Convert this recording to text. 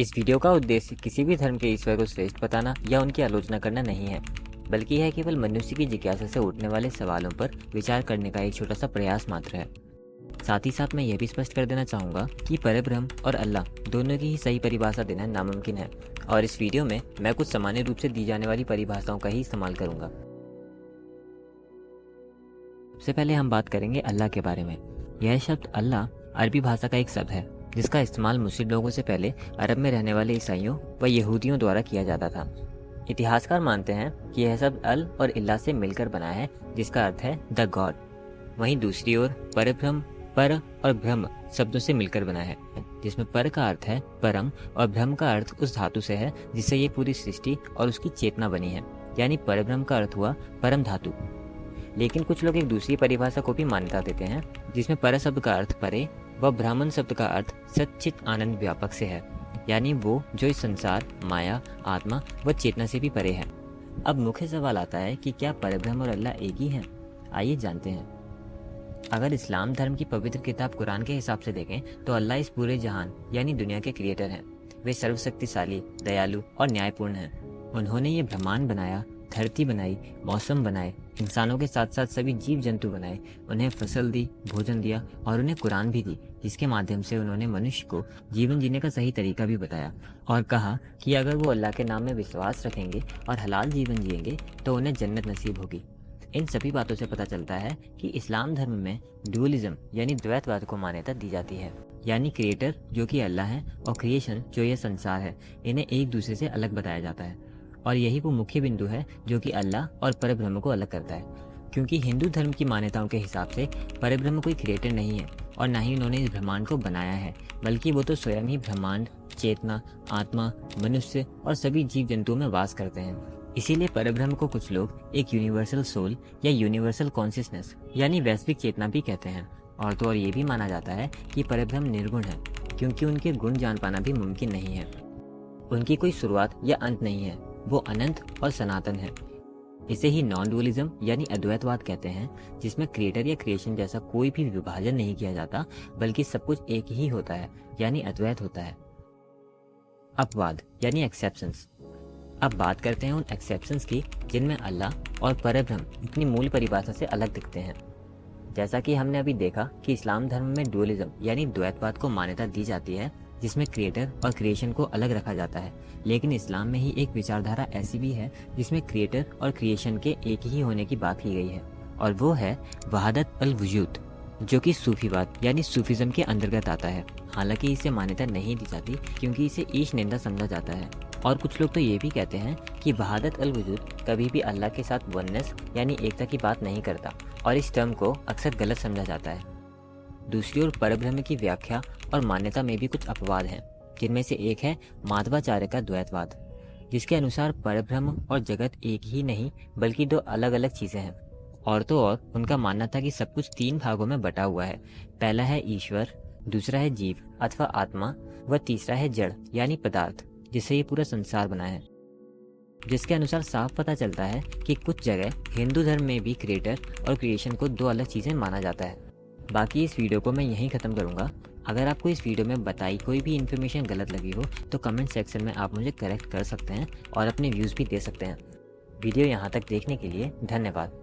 इस वीडियो का उद्देश्य किसी भी धर्म के ईश्वर को श्रेष्ठ बताना या उनकी आलोचना करना नहीं है, बल्कि यह केवल मनुष्य की जिज्ञासा से उठने वाले सवालों पर विचार करने का एक छोटा सा प्रयास मात्र है। साथ ही साथ मैं यह भी स्पष्ट कर देना चाहूँगा कि परब्रह्म और अल्लाह दोनों की ही सही परिभाषा देना नामुमकिन है और इस वीडियो में मैं कुछ सामान्य रूप से दी जाने वाली परिभाषाओं का ही इस्तेमाल करूँगा। सबसे पहले हम बात करेंगे अल्लाह के बारे में। यह शब्द अल्लाह अरबी भाषा का एक शब्द है जिसका इस्तेमाल मुस्लिम लोगों से पहले अरब में रहने वाले ईसाइयों व यहूदियों द्वारा किया जाता था। इतिहासकार मानते हैं कि यह शब्द अल और इल्ला से मिलकर बना है, जिसका अर्थ है द गॉड। वहीं दूसरी ओर परब्रह्म पर और ब्रह्म शब्दों से मिलकर बना है, जिसमें पर का अर्थ है परम और ब्रह्म का अर्थ उस धातु से है जिससे ये पूरी सृष्टि और उसकी चेतना बनी है, यानी परब्रह्म का अर्थ हुआ परम धातु। लेकिन कुछ लोग एक दूसरी परिभाषा को भी मान्यता देते हैं जिसमें पर शब्द का अर्थ परे व ब्राह्मण शब्द का अर्थ सच्चित आनंद व्यापक से है, यानी वो जो इस संसार, माया, आत्मा व चेतना से भी परे है। अब मुख्य सवाल आता है कि क्या परब्रह्म और अल्लाह एक ही हैं? आइए जानते हैं। अगर इस्लाम धर्म की पवित्र किताब कुरान के हिसाब से देखें तो अल्लाह इस पूरे जहान यानी दुनिया के क्रिएटर हैं। वे सर्वशक्तिशाली, दयालु और न्यायपूर्ण हैं। उन्होंने ये ब्रह्मांड बनाया, धरती बनाई, मौसम बनाए, इंसानों के साथ साथ सभी जीव जंतु बनाए, उन्हें फसल दी, भोजन दिया और उन्हें कुरान भी दी, जिसके माध्यम से उन्होंने मनुष्य को जीवन जीने का सही तरीका भी बताया और कहा कि अगर वो अल्लाह के नाम में विश्वास रखेंगे और हलाल जीवन जिएंगे तो उन्हें जन्नत नसीब होगी। इन सभी बातों से पता चलता है कि इस्लाम धर्म में ड्यूअलिज्म यानी द्वैतवाद को मान्यता दी जाती है, यानी क्रिएटर जो कि अल्लाह है और क्रिएशन जो यह संसार है, इन्हें एक दूसरे से अलग बताया जाता है। और यही वो मुख्य बिंदु है जो कि अल्लाह और परब्रह्म को अलग करता है, क्योंकि हिंदू धर्म की मान्यताओं के हिसाब से परब्रह्म कोई क्रिएटर नहीं है और ना ही उन्होंने इस ब्रह्मांड को बनाया है, बल्कि वो तो स्वयं ही ब्रह्मांड, चेतना, आत्मा, मनुष्य और सभी जीव जंतुओं में वास करते हैं। इसीलिए परब्रह्म को कुछ लोग एक यूनिवर्सल सोल या यूनिवर्सल कॉन्शियसनेस यानी वैश्विक चेतना भी कहते हैं। और तो और ये भी माना जाता है कि परब्रह्म निर्गुण है, क्योंकि उनके गुण जान पाना भी मुमकिन नहीं है। उनकी कोई शुरुआत या अंत नहीं है, वो अनंत और सनातन है। इसे ही नॉन डुअलिज्म यानी अद्वैतवाद कहते हैं, जिसमें क्रिएटर या क्रिएशन जैसा कोई भी विभाजन नहीं किया जाता, बल्कि सब कुछ एक ही होता है, यानी अद्वैत होता है। अपवाद यानी एक्सेप्शंस। अब बात करते हैं उन एक्सेप्शंस की जिनमें अल्लाह और परब्रह्म अपनी मूल परिभाषा से अलग दिखते हैं। जैसा कि हमने अभी देखा कि इस्लाम धर्म में डुअलिज्म यानी द्वैतवाद को मान्यता दी जाती है, जिसमें क्रिएटर और क्रिएशन को अलग रखा जाता है। लेकिन इस्लाम में ही एक विचारधारा ऐसी भी है जिसमें क्रिएटर और क्रिएशन के एक ही होने की बात की गई है, और वो है वहादत अल वजूद, जो कि सूफीवाद यानी सूफिज्म के अंतर्गत आता है। हालांकि इसे मान्यता नहीं दी जाती क्योंकि इसे ईश निंदा समझा जाता है। और कुछ लोग तो ये भी कहते हैं कि वहादत अल वजूद कभी भी अल्लाह के साथ वननेस यानी एकता की बात नहीं करता और इस टर्म को अक्सर गलत समझा जाता है। दूसरी ओर परब्रह्म की व्याख्या और मान्यता में भी कुछ अपवाद हैं, जिनमें से एक है माधवाचार्य का द्वैतवाद, जिसके अनुसार परब्रह्म और जगत एक ही नहीं बल्कि दो अलग अलग चीजें हैं। और तो और उनका मानना था कि सब कुछ तीन भागों में बटा हुआ है। पहला है ईश्वर, दूसरा है जीव अथवा आत्मा व तीसरा है जड़ यानी पदार्थ, जिससे ये पूरा संसार बना है। जिसके अनुसार साफ पता चलता है कि कुछ जगह हिंदू धर्म में भी क्रिएटर और क्रिएशन को दो अलग चीजें माना जाता है। बाकी इस वीडियो को मैं यहीं ख़त्म करूंगा। अगर आपको इस वीडियो में बताई कोई भी इन्फॉर्मेशन गलत लगी हो तो कमेंट सेक्शन में आप मुझे करेक्ट कर सकते हैं और अपने व्यूज़ भी दे सकते हैं। वीडियो यहाँ तक देखने के लिए धन्यवाद।